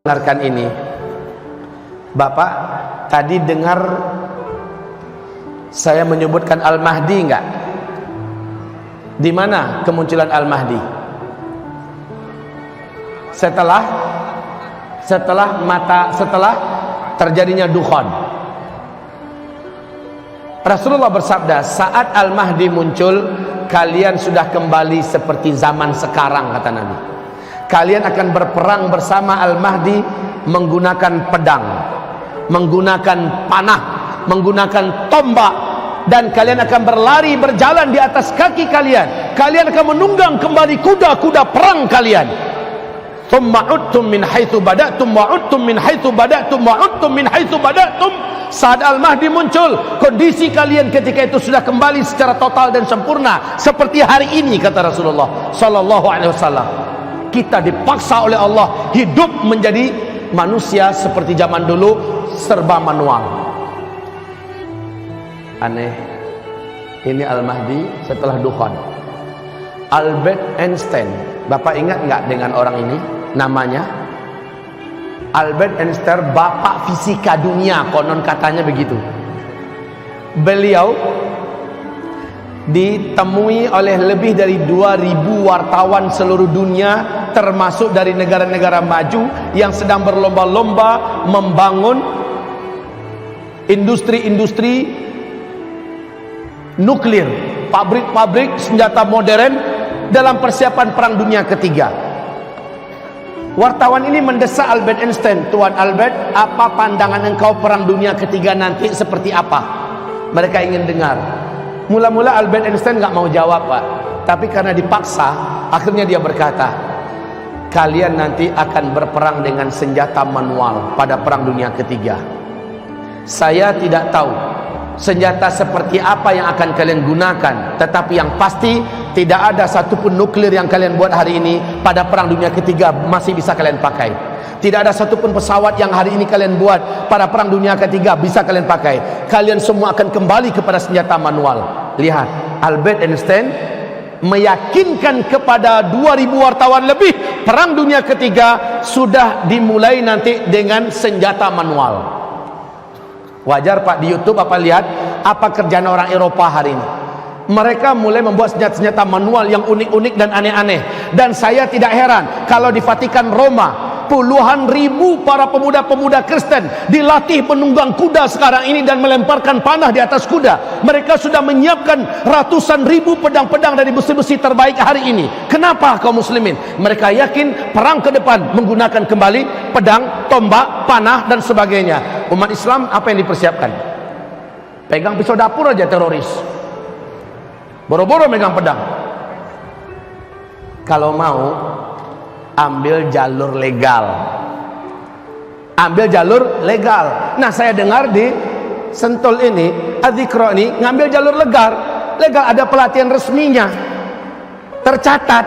dengarkan ini. Bapak tadi dengar saya menyebutkan Al-Mahdi enggak? Di mana kemunculan Al-Mahdi? Setelah terjadinya dukhan. Rasulullah bersabda, saat Al-Mahdi muncul, kalian sudah kembali seperti zaman sekarang, kata Nabi. Kalian akan berperang bersama Al-Mahdi menggunakan pedang, menggunakan panah, menggunakan tombak, dan kalian akan berlari berjalan di atas kaki kalian. Kalian akan menunggang kembali kuda-kuda perang kalian. Thumma udtum min haitsu bada'tum wa udtum min haitsu bada'tum wa udtum min haitsu bada'tum. Saat Al-Mahdi muncul, kondisi kalian ketika itu sudah kembali secara total dan sempurna seperti hari ini, kata Rasulullah sallallahu alaihi wasallam. Kita dipaksa oleh Allah hidup menjadi manusia seperti zaman dulu, serba manual. Aneh. Ini Al-Mahdi setelah dukhan. Albert Einstein, Bapak ingat nggak dengan orang ini? Namanya Albert Einstein, bapak fisika dunia, konon katanya begitu. Beliau ditemui oleh lebih dari 2000 wartawan seluruh dunia, termasuk dari negara-negara maju yang sedang berlomba-lomba membangun industri-industri nuklir, pabrik-pabrik senjata modern dalam persiapan perang dunia ketiga. Wartawan ini mendesak Albert Einstein, Tuan Albert, apa pandangan engkau perang dunia ketiga nanti seperti apa? Mereka ingin dengar. Mula-mula Albert Einstein nggak mau jawab, Pak. Tapi karena dipaksa, akhirnya dia berkata, kalian nanti akan berperang dengan senjata manual pada perang dunia ketiga. Saya tidak tahu senjata seperti apa yang akan kalian gunakan, tetapi yang pasti tidak ada satupun nuklir yang kalian buat hari ini pada perang dunia ketiga masih bisa kalian pakai. Tidak ada satupun pesawat yang hari ini kalian buat pada perang dunia ketiga bisa kalian pakai. Kalian semua akan kembali kepada senjata manual. Lihat, Albert Einstein meyakinkan kepada 2000 wartawan lebih, perang dunia ketiga sudah dimulai nanti dengan senjata manual. Wajar, Pak, di YouTube apa lihat apa kerjaan orang Eropa hari ini. Mereka mulai membuat senjata-senjata manual yang unik-unik dan aneh-aneh. Dan saya tidak heran kalau di Vatikan Roma puluhan ribu para pemuda-pemuda Kristen dilatih menunggang kuda sekarang ini dan melemparkan panah di atas kuda. Mereka sudah menyiapkan ratusan ribu pedang-pedang dari besi-besi terbaik hari ini. Kenapa kaum muslimin? Mereka yakin perang ke depan menggunakan kembali pedang, tombak, panah dan sebagainya. Umat Islam apa yang dipersiapkan? Pegang pisau dapur aja teroris, boro-boro megang pedang. Kalau mau ambil jalur legal, ambil jalur legal. Nah, saya dengar di Sentul ini, Adzikra ini ngambil jalur legal. Legal, ada pelatihan resminya, tercatat.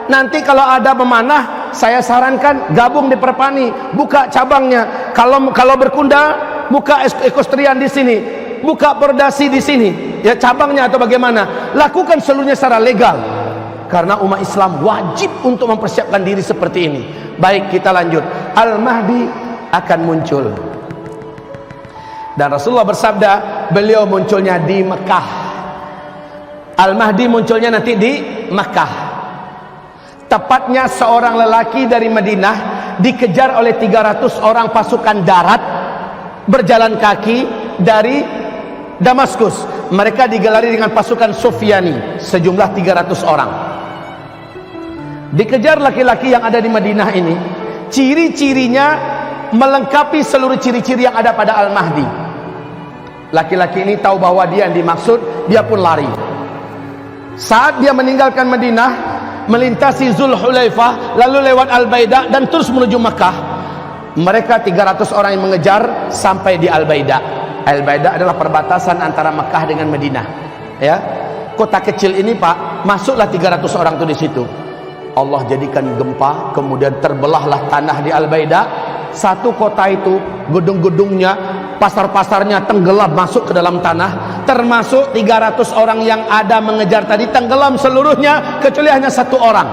Nanti kalau ada memanah, saya sarankan gabung di Perpani, buka cabangnya. Kalau berkuda, buka ekostrian di sini, buka perdasi di sini, ya cabangnya atau bagaimana. Lakukan seluruhnya secara legal. Karena umat Islam wajib untuk mempersiapkan diri seperti ini. Baik, kita lanjut. Al-Mahdi akan muncul. Dan Rasulullah bersabda, beliau munculnya di Mekah. Al-Mahdi munculnya nanti di Mekah. Tepatnya seorang lelaki dari Madinah dikejar oleh 300 orang pasukan darat berjalan kaki dari Damaskus. Mereka digelari dengan pasukan Sufyani, sejumlah 300 orang. Dikejar laki-laki yang ada di Madinah ini. Ciri-cirinya melengkapi seluruh ciri-ciri yang ada pada Al-Mahdi. Laki-laki ini tahu bahwa dia yang dimaksud, dia pun lari. Saat dia meninggalkan Madinah, melintasi Zulhulaifah, lalu lewat Al-Baida dan terus menuju Makkah, mereka 300 orang yang mengejar sampai di Al-Baida. Al-Baida adalah perbatasan antara Makkah dengan Madinah, ya. Kota kecil ini, Pak, masuklah 300 orang itu di situ. Allah jadikan gempa, kemudian terbelahlah tanah di Al-Baida. Satu kota itu, gedung-gedungnya, pasar-pasarnya tenggelam masuk ke dalam tanah. Termasuk 300 orang yang ada mengejar tadi tenggelam seluruhnya, kecuali hanya satu orang.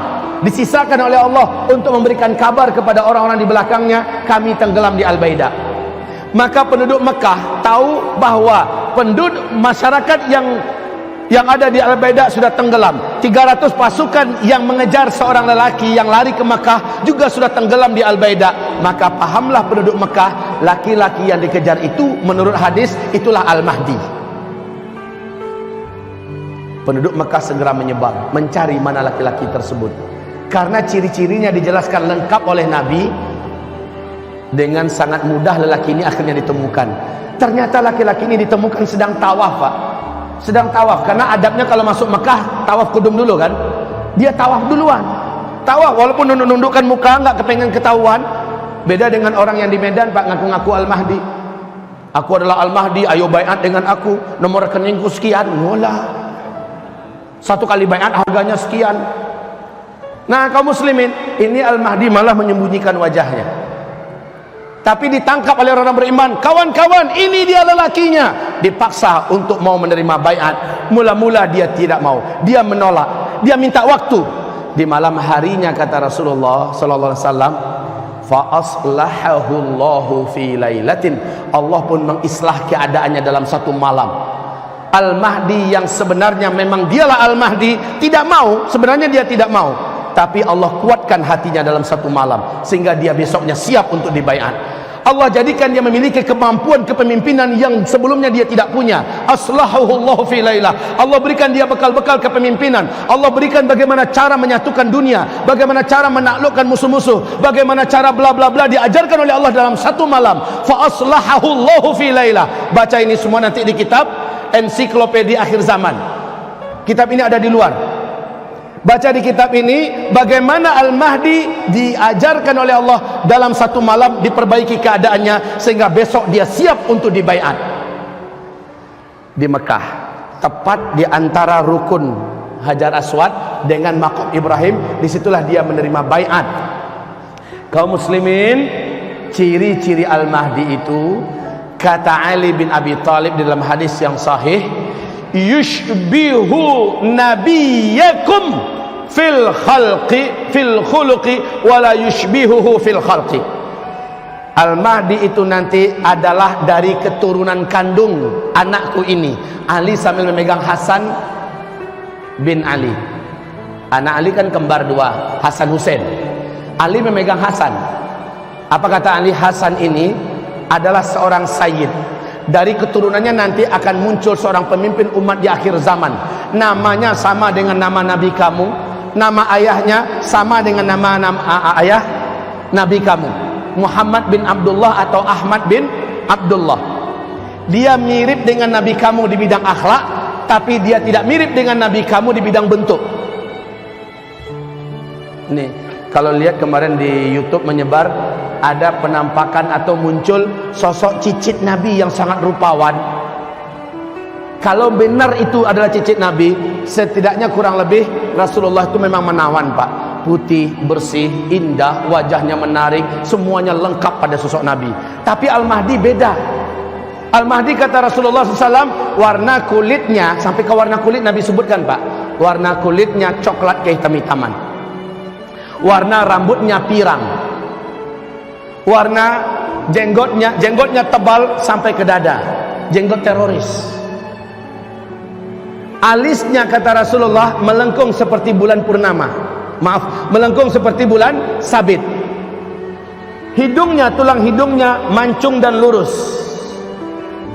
disisakan oleh Allah untuk memberikan kabar kepada orang-orang di belakangnya, kami tenggelam di Al-Baida. Maka penduduk Mekah tahu bahwa penduduk masyarakat yang ada di Al-Baida sudah tenggelam. 300 pasukan yang mengejar seorang lelaki yang lari ke Mekah juga sudah tenggelam di Al-Baida. Maka pahamlah penduduk Mekah, laki-laki yang dikejar itu menurut hadis itulah Al-Mahdi. Penduduk Mekah segera menyebar mencari mana laki-laki tersebut, karena ciri-cirinya dijelaskan lengkap oleh Nabi. Dengan sangat mudah lelaki ini akhirnya ditemukan. Ternyata laki-laki ini ditemukan sedang tawaf, Pak. Sedang tawaf, karena adabnya kalau masuk Mekah tawaf kudum dulu kan. Dia tawaf duluan. Tawaf walaupun nundukkan muka, nggak kepengen ketahuan. Beda dengan orang yang di Medan, Pak, ngaku-ngaku Al-Mahdi. Aku adalah Al-Mahdi, ayo baiat dengan aku, nomor rekeningku sekian. Ngolah. Satu kali baiat harganya sekian. Nah, kaum muslimin, ini Al-Mahdi malah menyembunyikan wajahnya. Tapi ditangkap oleh orang beriman. Kawan-kawan, ini dia lelakinya. Dipaksa untuk mau menerima baiat. Mula-mula dia tidak mau. Dia menolak. Dia minta waktu. Di malam harinya kata Rasulullah sallallahu alaihi wasallam, fa aslahahu Allahu fi lailatin. Allah pun mengislah keadaannya dalam satu malam. Al-Mahdi yang sebenarnya memang dialah Al-Mahdi tidak mau, sebenarnya dia tidak mau, tapi Allah kuatkan hatinya dalam satu malam sehingga dia besoknya siap untuk dibaiat. Allah jadikan dia memiliki kemampuan kepemimpinan yang sebelumnya dia tidak punya. Aslahahullahu fi lailah. Allah berikan dia bekal-bekal kepemimpinan. Allah berikan bagaimana cara menyatukan dunia, bagaimana cara menaklukkan musuh-musuh, bagaimana cara bla bla bla, diajarkan oleh Allah dalam satu malam. Fa aslahahullahu fi lailah. Baca ini semua nanti di kitab Ensiklopedia Akhir Zaman. Kitab ini ada di luar. Baca di kitab ini bagaimana Al-Mahdi diajarkan oleh Allah dalam satu malam, diperbaiki keadaannya sehingga besok dia siap untuk dibaiat. Di Mekah, tepat di antara rukun Hajar Aswad dengan Maqam Ibrahim, disitulah dia menerima baiat. Kaum muslimin, ciri-ciri Al-Mahdi itu kata Ali bin Abi Thalib dalam hadis yang sahih, yushbihu nabiyakum fil khalqi fil khuluqi wala yushbihuhu fil khalqi. Al-Mahdi itu nanti adalah dari keturunan kandung anakku ini. Ali sambil memegang Hasan bin Ali. Anak Ali kan kembar dua, Hasan Hussein. Ali memegang Hasan. Apa kata Ali? Hasan ini adalah seorang sayyid. Dari keturunannya nanti akan muncul seorang pemimpin umat di akhir zaman. Namanya sama dengan nama Nabi kamu, nama ayahnya sama dengan nama ayah Nabi kamu, Muhammad bin Abdullah atau Ahmad bin Abdullah. Dia mirip dengan Nabi kamu di bidang akhlak, tapi dia tidak mirip dengan Nabi kamu di bidang bentuk. Nih, kalau lihat kemarin di YouTube menyebar, ada penampakan atau muncul sosok cicit Nabi yang sangat rupawan. Kalau benar itu adalah cicit Nabi, setidaknya kurang lebih Rasulullah itu memang menawan, Pak. Putih, bersih, indah, wajahnya menarik, semuanya lengkap pada sosok Nabi. Tapi Al-Mahdi beda. Al-Mahdi kata Rasulullah SAW, warna kulitnya, sampai ke warna kulit Nabi sebutkan, Pak. Warna kulitnya coklat kehitam-hitaman. Warna rambutnya pirang. Warna jenggotnya tebal sampai ke dada, jenggot teroris. Alisnya kata Rasulullah melengkung seperti bulan purnama, melengkung seperti bulan sabit. Hidungnya, tulang hidungnya mancung dan lurus.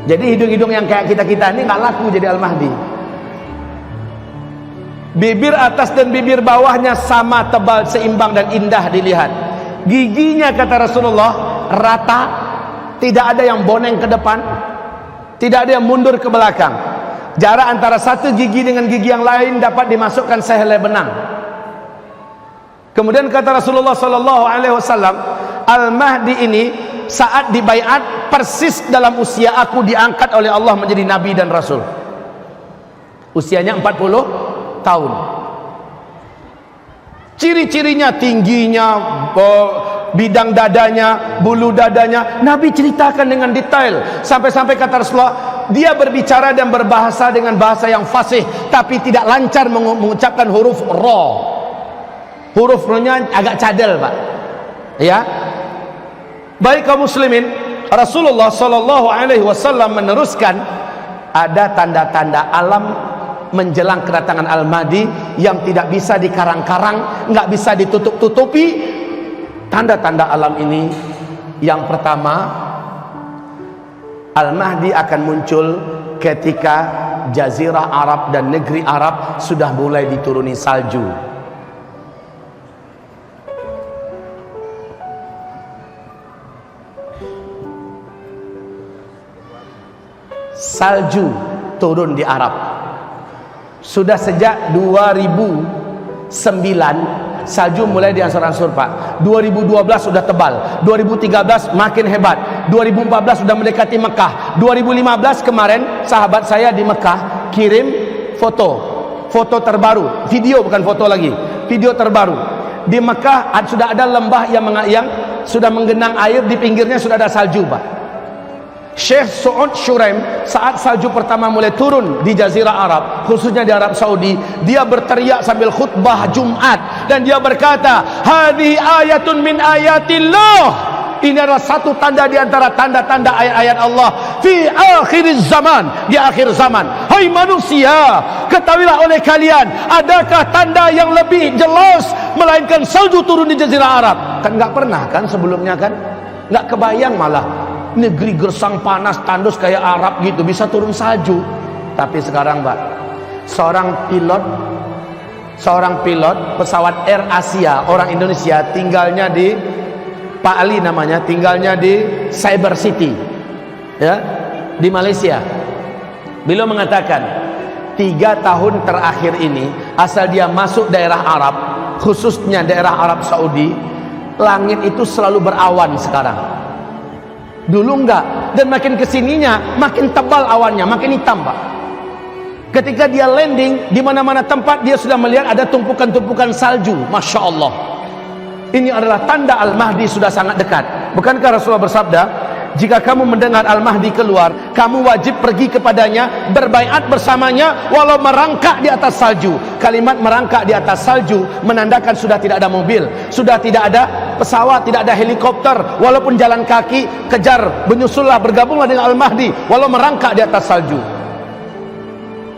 Jadi hidung-hidung yang kayak kita-kita ini nggak laku jadi Al-Mahdi. Bibir atas dan bibir bawahnya sama tebal, seimbang dan indah dilihat. Giginya kata Rasulullah rata, tidak ada yang boneng ke depan, tidak ada yang mundur ke belakang. Jarak antara satu gigi dengan gigi yang lain dapat dimasukkan sehelai benang. Kemudian kata Rasulullah sallallahu alaihi wasallam, Al-Mahdi ini saat dibaiat persis dalam usia aku diangkat oleh Allah menjadi nabi dan rasul. Usianya 40 tahun. Ciri-cirinya, tingginya, bidang dadanya, bulu dadanya, Nabi ceritakan dengan detail. Sampai-sampai kata Rasulullah, dia berbicara dan berbahasa dengan bahasa yang fasih, tapi tidak lancar mengucapkan huruf ra. Hurufnya agak cadel, Pak. Ya. Baik kaum muslimin, Rasulullah sallallahu alaihi wasallam meneruskan, ada tanda-tanda alam menjelang kedatangan Al-Mahdi yang tidak bisa dikarang-karang, nggak bisa ditutup-tutupi. Tanda-tanda alam ini, yang pertama, Al-Mahdi akan muncul ketika Jazirah Arab dan negeri Arab sudah mulai dituruni salju. Salju turun di Arab. Sudah sejak 2009 salju mulai diansur-ansur, Pak. 2012 sudah tebal, 2013 makin hebat, 2014 sudah mendekati Mekah, 2015 kemarin sahabat saya di Mekah kirim foto terbaru, video bukan foto lagi, video terbaru. Di Mekah sudah ada lembah yang sudah menggenang air, di pinggirnya sudah ada salju, Pak. Syekh Saud Shuraim saat salju pertama mulai turun di Jazirah Arab, khususnya di Arab Saudi, dia berteriak sambil khutbah Jumat dan dia berkata, "Hadhi ayatun min ayatillah." Ini adalah satu tanda di antara tanda-tanda ayat-ayat Allah fi akhir zaman, di akhir zaman. Hai manusia, ketahuilah oleh kalian, adakah tanda yang lebih jelas melainkan salju turun di Jazirah Arab? Kan nggak pernah kan sebelumnya, kan nggak kebayang, malah negeri gersang panas tandus kayak Arab gitu bisa turun salju. Tapi sekarang, Pak, seorang pilot pesawat Air Asia, orang Indonesia, tinggalnya di Pak Ali namanya, tinggalnya di Cyber City, ya, di Malaysia. Beliau mengatakan 3 tahun terakhir ini, asal dia masuk daerah Arab, khususnya daerah Arab Saudi, langit itu selalu berawan sekarang. Dulu enggak, dan makin kesininya makin tebal awannya, makin hitam, Pak. Ketika dia landing, di mana-mana tempat dia sudah melihat ada tumpukan-tumpukan salju. Masya Allah. Ini adalah tanda Al-Mahdi sudah sangat dekat. Bukankah Rasulullah bersabda, jika kamu mendengar Al-Mahdi keluar, kamu wajib pergi kepadanya, berbaiat bersamanya, walau merangkak di atas salju. Kalimat merangkak di atas salju menandakan sudah tidak ada mobil, sudah tidak ada pesawat, tidak ada helikopter, walaupun jalan kaki, kejar, menyusullah, bergabunglah dengan Al-Mahdi, walau merangkak di atas salju.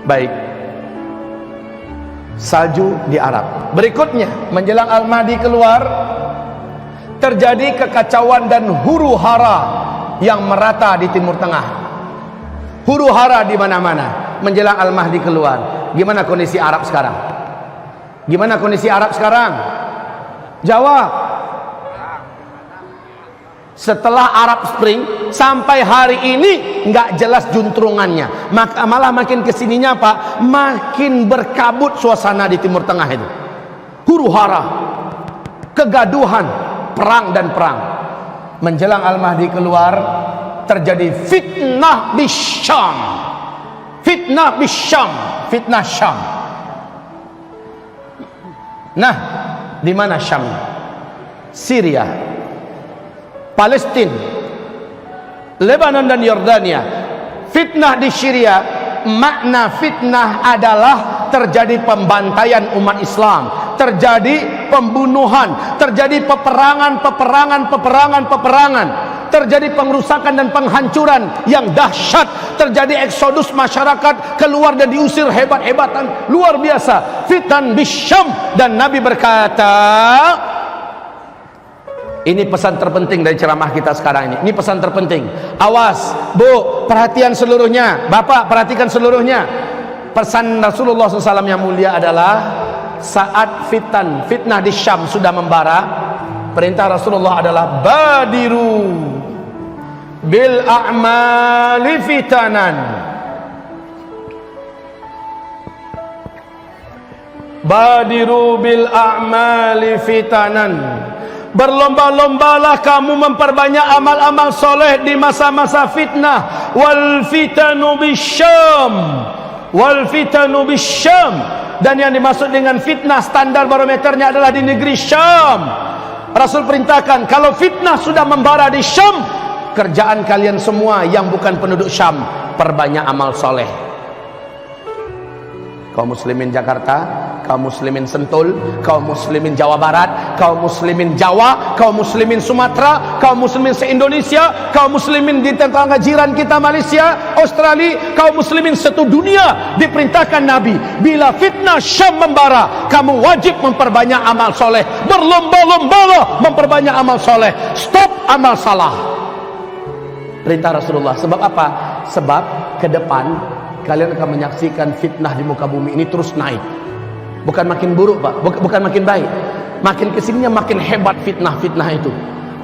Baik, salju di Arab. Berikutnya, menjelang Al-Mahdi keluar, terjadi kekacauan dan huru hara yang merata di Timur Tengah. Huru hara di mana-mana menjelang Al-Mahdi keluar. Gimana kondisi Arab sekarang? Gimana kondisi Arab sekarang? Jawab. Setelah Arab Spring sampai hari ini nggak jelas juntrungannya. Malah makin kesininya, Pak, makin berkabut suasana di Timur Tengah itu. Huru hara, kegaduhan, perang dan perang. Menjelang Al-Mahdi keluar, terjadi fitnah di Syam. Fitnah di Syam, fitnah Syam. Nah, di mana Syam? Syria, Palestina, Lebanon dan Yordania. Fitnah di Syria, makna fitnah adalah terjadi pembantaian umat Islam, terjadi pembunuhan, terjadi peperangan, terjadi pengrusakan dan penghancuran yang dahsyat, terjadi eksodus masyarakat keluar dan diusir hebat-hebatan, luar biasa. Fitan bisyam. Dan Nabi berkata, ini pesan terpenting dari ceramah kita sekarang ini. Ini pesan terpenting. Awas, Bu, perhatian seluruhnya. Bapak, perhatikan seluruhnya. Pesan Rasulullah SAW yang mulia adalah, saat fitnah di Syam sudah membara, perintah Rasulullah adalah badiru bil a'mali fitanan. Badiru bil a'mali fitanan. Berlomba-lombalah kamu memperbanyak amal-amal soleh di masa-masa fitnah. Wal fitanu bisyam. Wal fitanu bisyam. Dan yang dimaksud dengan fitnah, standar barometernya adalah di negeri Syam. Rasul perintahkan, kalau fitnah sudah membara di Syam, kerjaan kalian semua yang bukan penduduk Syam, perbanyak amal soleh. Kaum muslimin Jakarta, kaum muslimin Sentul, kaum muslimin Jawa Barat, kaum muslimin Jawa, kaum muslimin Sumatera, kaum muslimin se-Indonesia, kaum muslimin di tetangga jiran kita Malaysia, Australia, kaum muslimin satu dunia. Diperintahkan Nabi, bila fitnah Syam membara, kamu wajib memperbanyak amal soleh, berlomba-lomba memperbanyak amal soleh, stop amal salah. Perintah Rasulullah. Sebab apa? Sebab ke depan kalian akan menyaksikan fitnah di muka bumi ini terus naik. Bukan makin buruk, Pak. Bukan makin baik. Makin kesininya makin hebat fitnah-fitnah itu.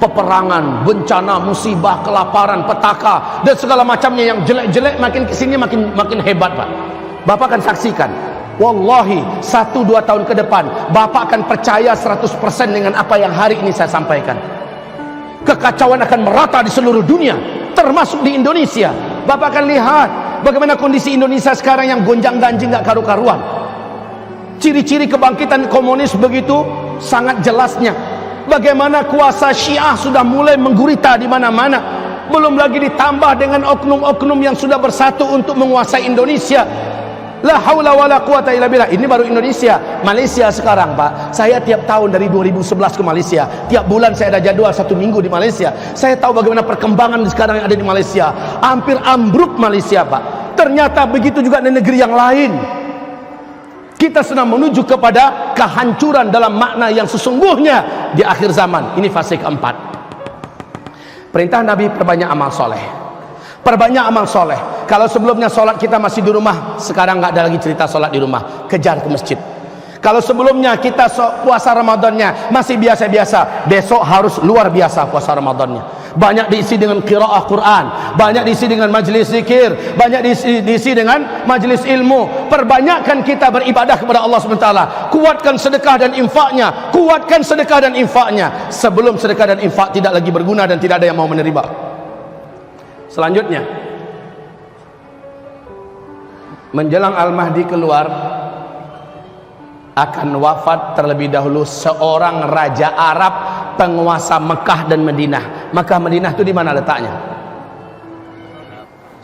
Peperangan, bencana, musibah, kelaparan, petaka, dan segala macamnya yang jelek-jelek makin kesininya makin hebat, Pak. Bapak akan saksikan. Wallahi 1-2 tahun ke depan Bapak akan percaya 100% dengan apa yang hari ini saya sampaikan. Kekacauan akan merata di seluruh dunia, termasuk di Indonesia. Bapak akan lihat bagaimana kondisi Indonesia sekarang yang gonjang-ganjing gak karu-karuan. Ciri-ciri kebangkitan komunis begitu sangat jelasnya. Bagaimana kuasa Syiah sudah mulai menggurita di mana-mana. Belum lagi ditambah dengan oknum-oknum yang sudah bersatu untuk menguasai Indonesia. La haula wala quwata illa billah. Ini baru Indonesia. Malaysia sekarang, Pak. Saya tiap tahun dari 2011 ke Malaysia. Tiap bulan saya ada jadwal 1 minggu di Malaysia. Saya tahu bagaimana perkembangan sekarang yang ada di Malaysia. Hampir ambruk Malaysia, Pak. Ternyata begitu juga di negeri yang lain. Kita sedang menuju kepada kehancuran dalam makna yang sesungguhnya di akhir zaman. Ini fase keempat. Perintah Nabi, perbanyak amal soleh. Perbanyak amal soleh. Kalau sebelumnya solat kita masih di rumah, sekarang nggak ada lagi cerita solat di rumah, kejar ke masjid. Kalau sebelumnya kita puasa Ramadannya masih biasa-biasa, besok harus luar biasa puasa Ramadannya. Banyak diisi dengan qiraah Quran, banyak diisi dengan majlis zikir, banyak diisi dengan majlis ilmu. Perbanyakkan kita beribadah kepada Allah SWT. Kuatkan sedekah dan infaknya, kuatkan sedekah dan infaknya. Sebelum sedekah dan infak tidak lagi berguna dan tidak ada yang mau menerima. Selanjutnya, menjelang Al-Mahdi keluar, akan wafat terlebih dahulu seorang raja Arab, penguasa Mekah dan Madinah. Mekah Madinah itu di mana letaknya?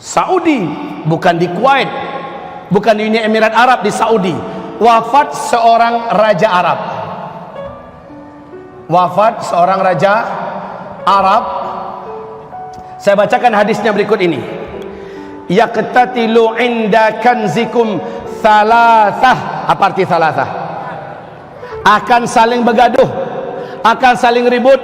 Saudi, bukan di Kuwait, bukan di Uni Emirat Arab, di Saudi. Wafat seorang raja Arab. Wafat seorang raja Arab. Saya bacakan hadisnya berikut ini. Yaqtatilu inda kanzikum thalathah. Apa arti thalathah? Akan saling bergaduh, akan saling ribut,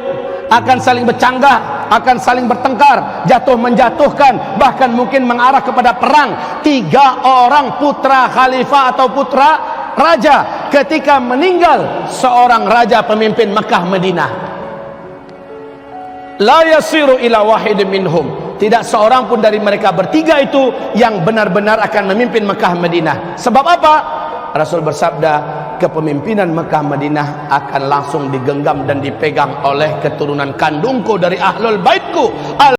akan saling bercanggah, akan saling bertengkar, jatuh menjatuhkan, bahkan mungkin mengarah kepada perang. 3 orang putra khalifah atau putra raja ketika meninggal seorang raja pemimpin Mekah Madinah. La yasiru ila wahid minhum. Tidak seorang pun dari mereka bertiga itu yang benar-benar akan memimpin Mekah Madinah. Sebab apa? Rasul bersabda, kepemimpinan Mekah Madinah akan langsung digenggam dan dipegang oleh keturunan kandungku dari ahlul baitku.